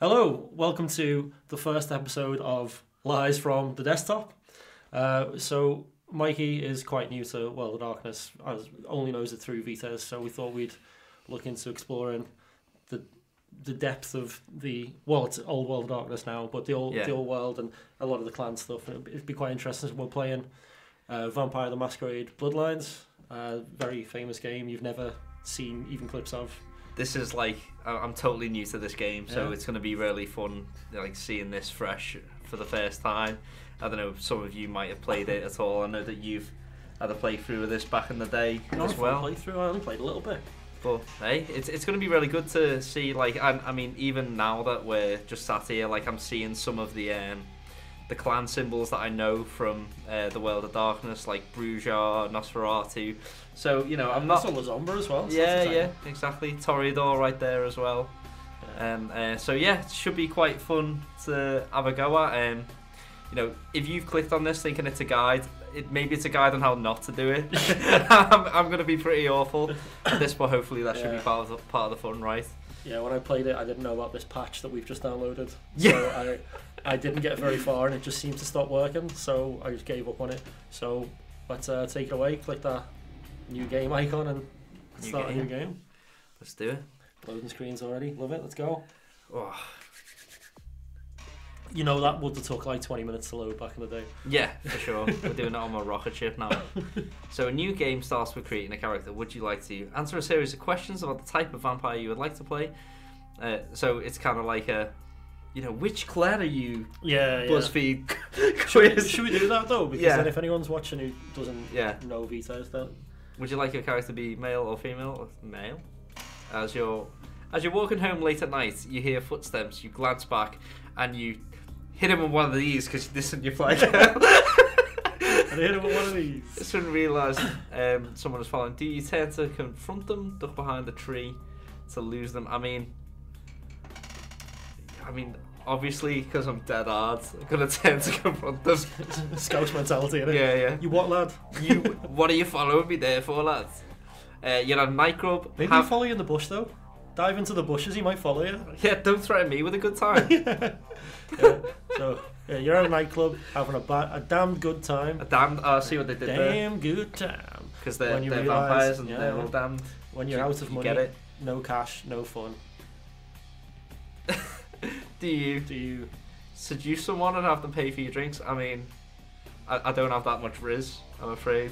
Hello, welcome to the first episode of Lies from the Desktop. So Mikey is quite new to World of Darkness, only knows it through VTS, so we thought we'd look into exploring the depth of it's old World of Darkness now, but the old world and a lot of the clan stuff. It'd be quite interesting. We're playing Vampire the Masquerade Bloodlines, very famous game you've never seen even clips of. This is like, I'm totally new to this game, so it's going to be really fun, like seeing this fresh for the first time. I don't know if some of you might have played it at all. I know that you've had a playthrough of this back in the day as well. Playthrough, I only played a little bit. But hey, it's going to be really good to see. Like, I mean, even now that we're just sat here, like I'm seeing some of the clan symbols that I know from the World of Darkness, like Brujar, Nosferatu. So, you know, I'm not... That's all Zomba as well. So yeah, exactly. Toreador right there as well. Yeah. So, yeah, it should be quite fun to have a go at. You know, if you've clicked on this thinking it's a guide, maybe it's a guide on how not to do it. I'm going to be pretty awful at this, but hopefully that should be part of the fun, right? Yeah, when I played it, I didn't know about this patch that we've just downloaded. So I didn't get very far and it just seemed to stop working, so I just gave up on it. So let's take it away, click that new game icon and start a new game. Let's do it. Loading screens already, love it, let's go. Oh. You know that would have took like 20 minutes to load back in the day. Yeah, for sure. We're doing it on my rocket ship now. So a new game starts with creating a character. Would you like to answer a series of questions about the type of vampire you would like to play? So it's kind of like a, you know, which clan are you? Yeah. BuzzFeed quiz. Should we do that though? Because then if anyone's watching who doesn't know Vito's, then would you like your character to be male or female? Or male. As you're walking home late at night, you hear footsteps. You glance back and you hit him with one of these because this isn't your flag. And hit him with one of these. Soon realise someone is following. Do you tend to confront them, duck behind the tree to lose them? I mean, obviously, because I'm dead hard, I'm going to tend to confront them. Scout mentality, innit? Yeah. You what, lad? What are you following me there for, lads? You're at a nightclub. Maybe he'll follow you in the bush, though. Dive into the bushes, he might follow you. Yeah, don't threaten me with a good time. So, you're at a nightclub, having a damn good time. See what they did there? Damn good time. Because they're vampires and they're all damned. When you're out of money, get it? No cash, no fun. Do you seduce someone and have them pay for your drinks? I mean, I don't have that much riz, I'm afraid.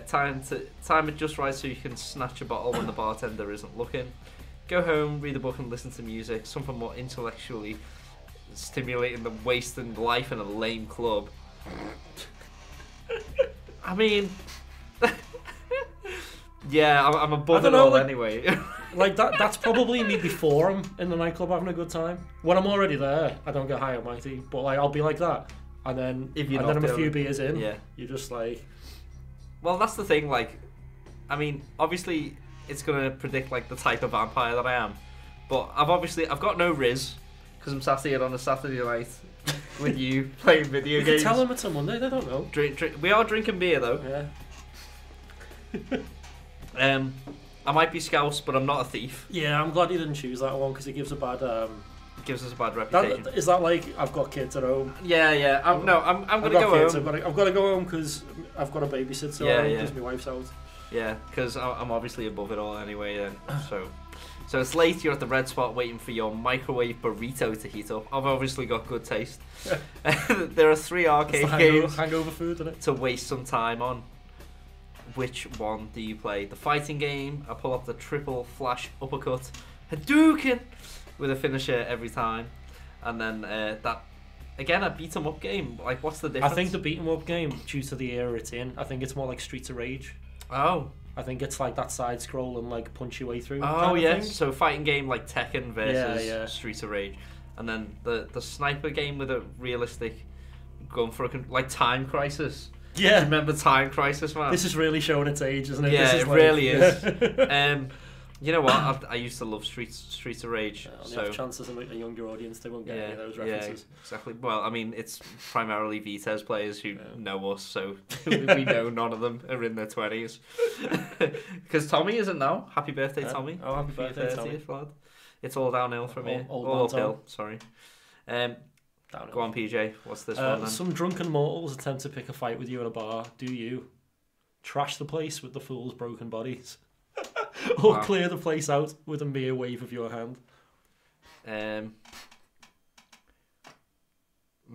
Time it just right so you can snatch a bottle when the bartender isn't looking. Go home, read a book and listen to music, something more intellectually stimulating than wasting life in a lame club. I mean, yeah, I'm above it all anyway. Like that's probably me before I'm in the nightclub having a good time. When I'm already there, I don't get high and mighty, but like I'll be like that, and then I'm a few beers in, you're just like. Well, that's the thing. Like, I mean, obviously, it's gonna predict like the type of vampire that I am, but I've got no riz because I'm sat here on a Saturday night with you playing video games. Tell them it's a Monday. They don't know. Drink. We are drinking beer though. Yeah. I might be scouse, but I'm not a thief. Yeah, I'm glad you didn't choose that one because it gives a bad. It gives us a bad reputation. Is that like I've got kids at home? Yeah. I'm gonna go home. I've got to go home because I've got a babysit. So because my wife's out. Yeah, because I'm obviously above it all anyway. Then so it's late. You're at the red spot waiting for your microwave burrito to heat up. I've obviously got good taste. There are 3 arcade games hangover food, isn't it? to waste some time on. Which one do you play? The fighting game. I pull up the triple flash uppercut Hadouken with a finisher every time, and then that again a beat 'em up game. Like, what's the difference? I think the beat 'em up game, due to the era it's in, I think it's more like Streets of Rage. Oh, I think it's like that side scroll and like punch your way through. Oh yeah, so fighting game like Tekken versus Streets of Rage, and then the sniper game with a realistic going for like Time Crisis. Yeah, remember Time Crisis, man? This is really showing its age, isn't it? Yeah, this is it really is. You know what? I used to love Streets of Rage. So the chances of a younger audience, they won't get any of those references. Yeah, exactly. Well, I mean, it's primarily VTS players who know us, so we know none of them are in their 20s. Because Tommy isn't now. Happy birthday, Tommy. Oh, happy birthday, Tommy. It's all downhill from here. All uphill, sorry. Downhill. Go on, PJ. What's this one then? Some drunken mortals attempt to pick a fight with you in a bar. Do you trash the place with the fool's broken bodies? Or clear the place out with a mere wave of your hand? Man,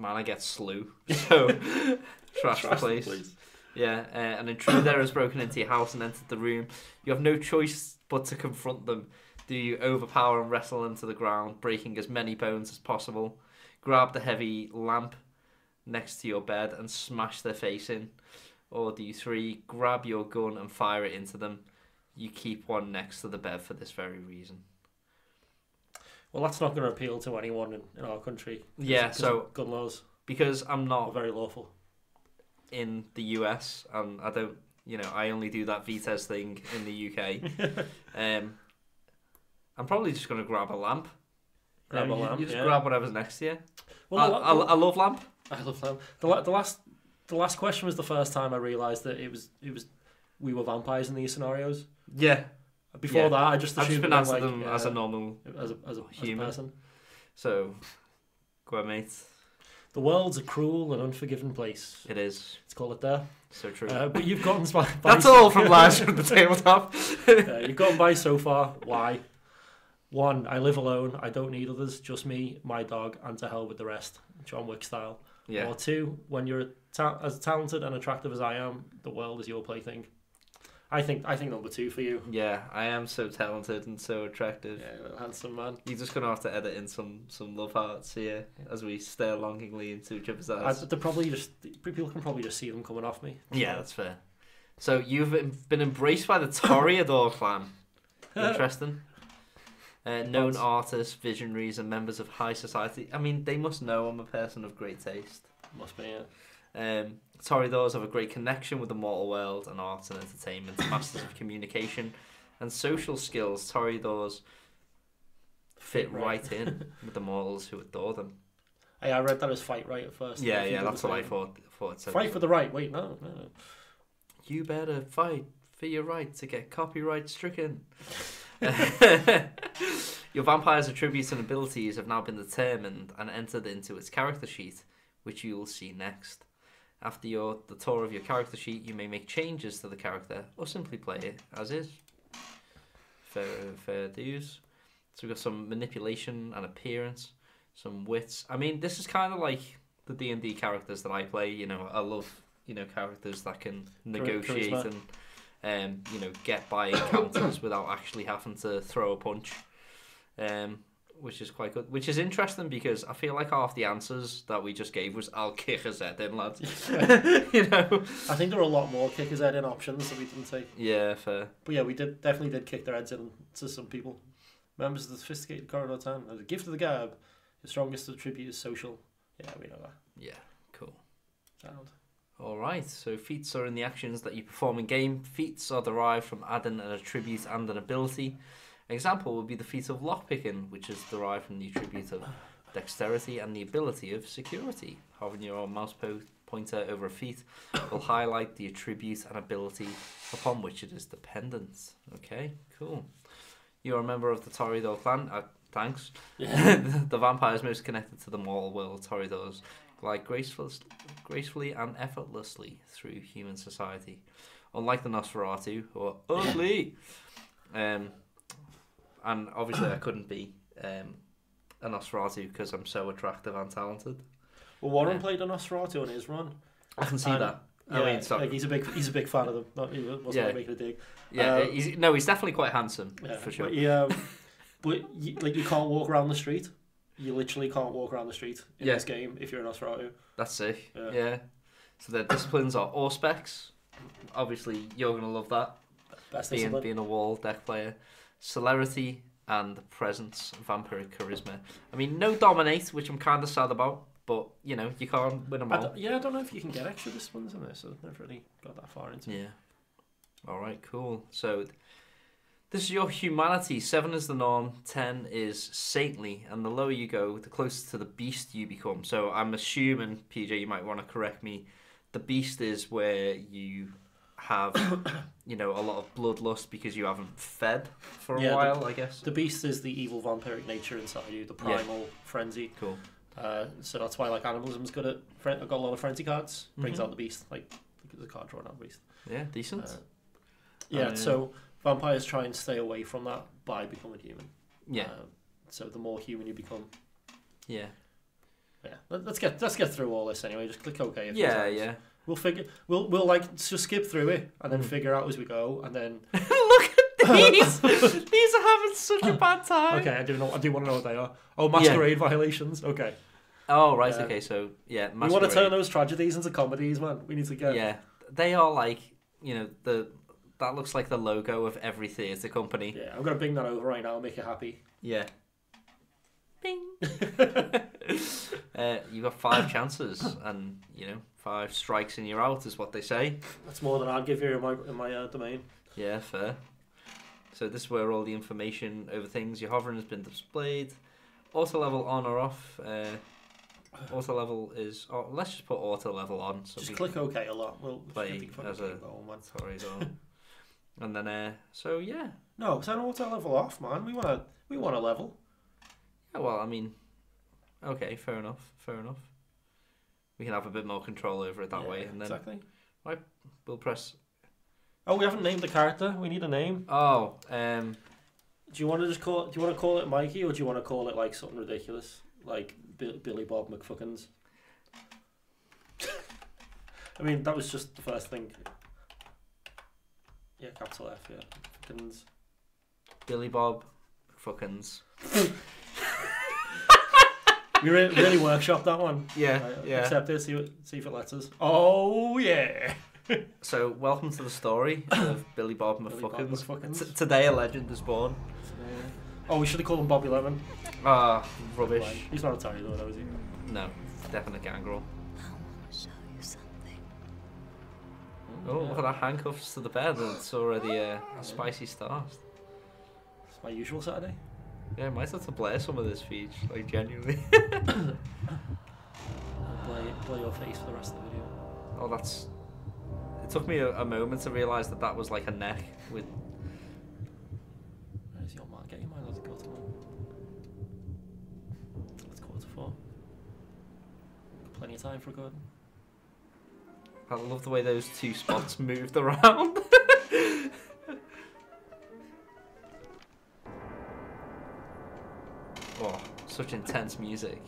I get slew. So, trash the place. Yeah, an intruder has broken into your house and entered the room. You have no choice but to confront them. Do you overpower and wrestle them to the ground, breaking as many bones as possible? Grab the heavy lamp next to your bed and smash their face in? Or do you 3, grab your gun and fire it into them? You keep one next to the bed for this very reason. Well, that's not going to appeal to anyone in our country. Yeah, so gun laws. Because I'm not are very lawful in the US, and I don't, I only do that VTS thing in the UK. I'm probably just going to grab a lamp. You just grab whatever's next to you. Well, I love lamp. I love lamp. The last question was the first time I realised that it was we were vampires in these scenarios. Yeah. Before that, I just assumed been answering them as a normal as a human person. So, go on, mate. The world's a cruel and unforgiving place. It is. Let's call it there. So true. But you've gotten by That's all from Lies from the Tabletop. You've gotten by so far. Why? 1, I live alone. I don't need others. Just me, my dog, and to hell with the rest. John Wick style. Yeah. Or 2, when you're as talented and attractive as I am, the world is your plaything. I think number 2 for you. Yeah, I am so talented and so attractive. Yeah, handsome man. You're just gonna have to edit in some love hearts here as we stare longingly into each other's eyes. People can probably just see them coming off me. Yeah, that's fair. So you've been embraced by the Toreador clan. Interesting. Known artists, visionaries, and members of high society. I mean, they must know I'm a person of great taste. Must be, yeah. Toreadors have a great connection with the mortal world and arts and entertainment, masters of communication and social skills. Toreadors fit right in with the mortals who adore them. Hey, I read that as fight right at first. Yeah, that's what I thought it said. Fight for the right. Wait, no. You better fight for your right to get copyright stricken. Your vampire's attributes and abilities have now been determined and entered into its character sheet, which you will see next. After the tour of your character sheet, you may make changes to the character or simply play it as is. Fair dues. So we've got some manipulation and appearance, some wits. I mean, this is kind of like the D&D characters that I play. I love characters that can negotiate and get by encounters without actually having to throw a punch. Which is quite good. Which is interesting because I feel like half the answers that we just gave was "I'll kick his head in, lads." I think there were a lot more kick his head in options that we didn't take. Yeah, fair. But yeah, we definitely did kick their heads in to some people. Members of the sophisticated corridor town. As a gift of the gab, your strongest attribute is social. Yeah, we know that. Yeah, cool. Sound. All right. So feats are in the actions that you perform in game. Feats are derived from adding an attribute and an ability. An example would be the feat of lockpicking, which is derived from the attribute of dexterity and the ability of security. Hovering your mouse pointer over a feat will highlight the attribute and ability upon which it is dependent. Okay, cool. You're a member of the Toreador clan. Thanks. Yeah. The vampires most connected to the mortal world. Toreadors glide gracefully and effortlessly through human society. Unlike the Nosferatu, who are ugly. And obviously I couldn't be a Nosferatu because I'm so attractive and talented. Well, Warren played a Nosferatu on his run. I can see that. Yeah, I mean, like he's a big fan of them. He wasn't making a dig. Yeah, he's definitely quite handsome, for sure. But you can't walk around the street. You literally can't walk around the street in this game if you're a Nosferatu. That's sick. Yeah. So their disciplines are Auspex. Obviously, you're gonna love that. Best being a wall deck player. Celerity and presence, vampiric charisma. I mean, no dominate, which I'm kind of sad about, but you can't win them all. I don't know if you can get extra disciplines in this. I've never really got that far into it. Yeah. All right, cool. So this is your humanity. 7 is the norm, 10 is saintly, and the lower you go, the closer to the beast you become. So I'm assuming, PJ, you might want to correct me. The beast is where you have, a lot of bloodlust because you haven't fed for a Yeah, while, I guess. The beast is the evil vampiric nature inside you, the primal frenzy. Cool. So that's why like animalism's good at. I've got a lot of frenzy cards. Brings out the beast, like the card drawing out the beast. Yeah, decent. So vampires try and stay away from that by becoming human. Yeah. So the more human you become. Yeah. Yeah. Let's get through all this anyway. Just click OK. Yeah. We'll like just skip through it and then figure out as we go, and then look at these. These are having such a bad time. Okay, I do want to know what they are. Oh, masquerade violations. Okay. Oh right. Okay. So masquerade. We want to turn those tragedies into comedies, man. We need to get. Yeah, they are like that looks like the logo of every theatre company. Yeah, I'm gonna bing that over right now and make it happy. Yeah. Bing. You've got 5 chances, and 5 strikes and you're out, is what they say. That's more than I'd give you in my domain. Yeah, fair. So this is where all the information over things you're hovering has been displayed. Auto level on or off. Auto level is. Oh, let's just put auto level on. So just click OK a lot. We'll play as a corridor. And then so yeah. No, turn auto level off, man. We want a level. Yeah, well, I mean, okay, fair enough. We can have a bit more control over it that way, and then exactly. Right, we'll press. Oh, we haven't named the character. We need a name. Oh, do you want to just call? Do you want to call it Mikey, or do you want to call it like something ridiculous, like Billy Bob McFuckins? I mean, that was just the first thing. Yeah, capital F. Yeah, Fuckins. Billy Bob McFuckins. We really workshop that one. Yeah. Accept it. See if it lets us. Oh yeah. So welcome to the story of Billy Bob McFuckins. Today a legend is born. Oh, we should have called him Bobby Lemon. Ah, rubbish. He's not a tiny though, is he? No, definite gangrel. I want to show you something. Oh, look at that, handcuffs to the bed, and it's already a spicy start. It's my usual Saturday. Yeah, I might have to blare some of this speech, like genuinely. I'll blur your face for the rest of the video. Oh, that's. It took me a moment to realise that was like a neck with. Where's your man? Get your man. Let's go to man. Let's 4:45. Plenty of time for a good. I love the way those 2 spots moved around. Oh, such intense music.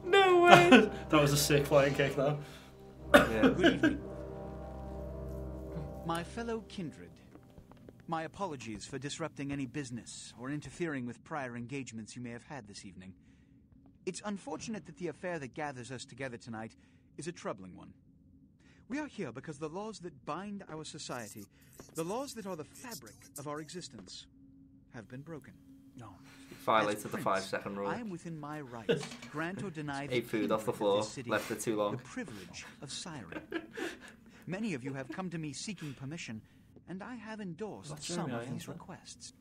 No way! That was a sick flying kick, though. Yeah. Good evening. My fellow kindred, my apologies for disrupting any business or interfering with prior engagements you may have had this evening. It's unfortunate that the affair that gathers us together tonight is a troubling one. We are here because the laws that bind our society, the laws that are the fabric of our existence, have been broken. No. Violated the 5-second rule. I am within my rights to grant or deny Ate food off the floor, left it too long. The privilege of siren. Many of you have come to me seeking permission, and I have endorsed some of these requests.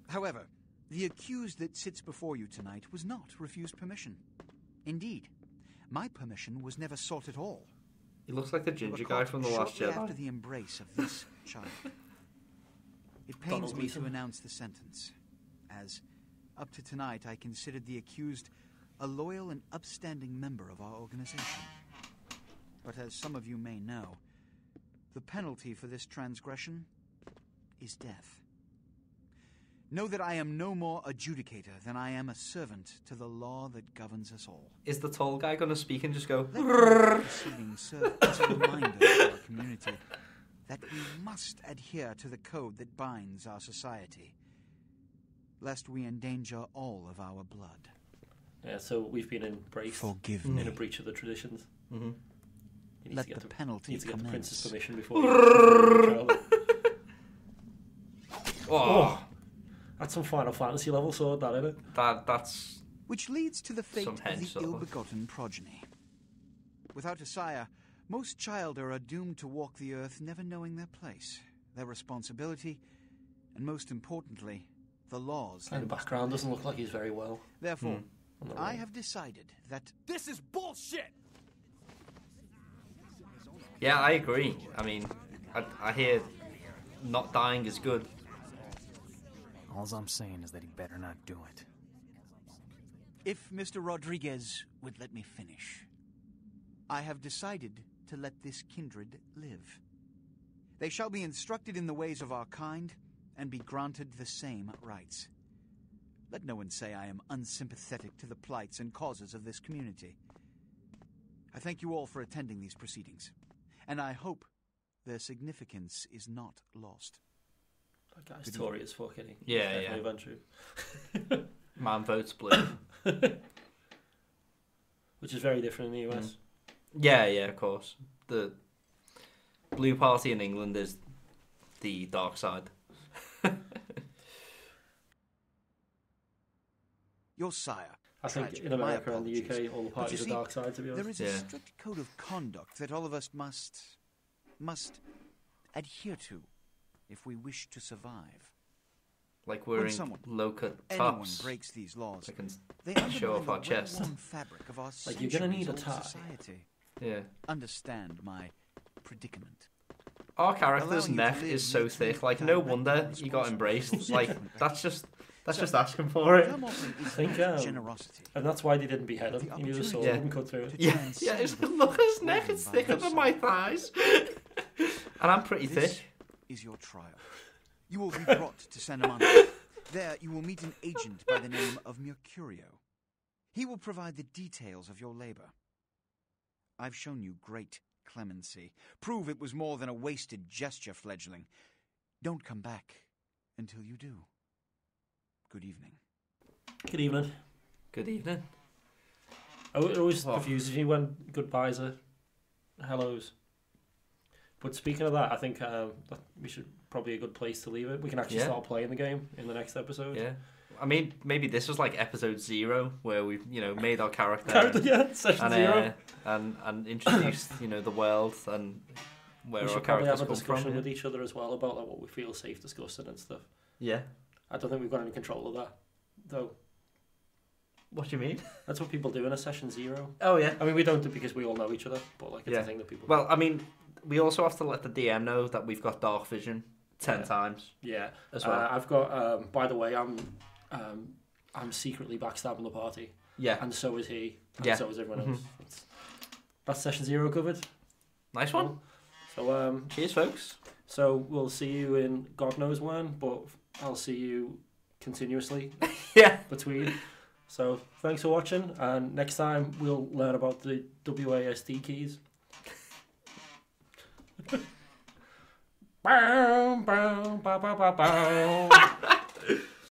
However, the accused that sits before you tonight was not refused permission. Indeed, my permission was never sought at all. He looks like the ginger guy from The Last Jedi. After the embrace of this child. It pains me to announce the sentence, as up to tonight I considered the accused a loyal and upstanding member of our organization. But as some of you may know, the penalty for this transgression is death. Know that I am no more adjudicator than I am a servant to the law that governs us all. Is the tall guy going to speak and just go... Let the proceedings serve as a reminder to our community that we must adhere to the code that binds our society, lest we endanger all of our blood. Yeah, so we've been embraced. Forgive me. In a breach of the traditions. Mm-hmm. Let the penalty commence. You need to get the prince's permission before you Oh! That's some Final Fantasy level sword, that, isn't it? That's... Which leads to the fate of the sort of. ill-begotten progeny. Without a sire, most children are doomed to walk the earth never knowing their place, their responsibility, and most importantly, the laws. In the background doesn't look like he's very well. Therefore, I have decided that This is bullshit! Yeah, I agree. I mean, I hear not dying is good. All I'm saying is that he better not do it. if Mr. Rodriguez would let me finish, I have decided to let this kindred live. They shall be instructed in the ways of our kind and be granted the same rights. Let no one say I am unsympathetic to the plights and causes of this community. I thank you all for attending these proceedings, and I hope their significance is not lost. That guy's Tory as fuck, isn't he? Yeah, He's yeah. definitely Ventru. Man votes blue. Which is very different in the US. Yeah, yeah, of course. The Blue Party in England is the dark side. Your sire. I think Tragic. in My America and the apologies. UK, all the But parties you are see, dark side, to be honest. There is a Yeah. strict code of conduct that all of us must adhere to if we wish to survive. Like When wearing someone- low-cut Anyone tops. breaks these laws, They can they show undermine off our the chest. well-worn fabric of our Like, you're gonna need a centuries-old tie. society. Yeah. Understand my predicament. Our character's Allowing you to neck live is so makes me thick. Like, no directly wonder he responsible got for embraced. this. Like, that's just asking for it. I'm offering is think, not generosity. And that's why they didn't behead The him. He knew the sword Yeah. wouldn't cut through it. to Yeah, transcend yeah. It's, the look at his woven neck; it's by thicker your than my side. thighs. And I'm pretty This thick. is your trial. You will be brought to Santa Monica. There you will meet an agent by the name of Mercurio. He will provide the details of your labor. I've shown you great clemency. Prove it was more than a wasted gesture, fledgling. Don't come back until you do. Good evening. Good evening. Good evening. It always Oh. confuses you when goodbyes are hellos. But speaking of that, I think that we should probably a good place to leave it. We can actually Yeah. start playing the game in the next episode. Yeah. I mean, maybe this was like episode 0, where we, made our character Yeah, session and, 0. and introduced, the world and where We our should probably have characters a come discussion from. with each other as well about like, what we feel safe discussing and stuff. Yeah. I don't think we've got any control of that, though. What do you mean? That's what people do in a session 0. Oh yeah. I mean, we don't do it because we all know each other, but like it's Yeah. a thing that people Well, I mean, we also have to let the DM know that we've got dark vision 10 Yeah. times Yeah, as well. I've got. By the way, I'm secretly backstabbing the party, Yeah. and so is he, and Yeah. so is everyone Mhm. else. That's session 0 covered. Nice one. So Cheers, folks. so we'll see you in God knows when, but I'll see you continuously Yeah. between. So thanks for watching, and next time we'll learn about the WASD keys. Bow, bow, bow, bow, bow, bow.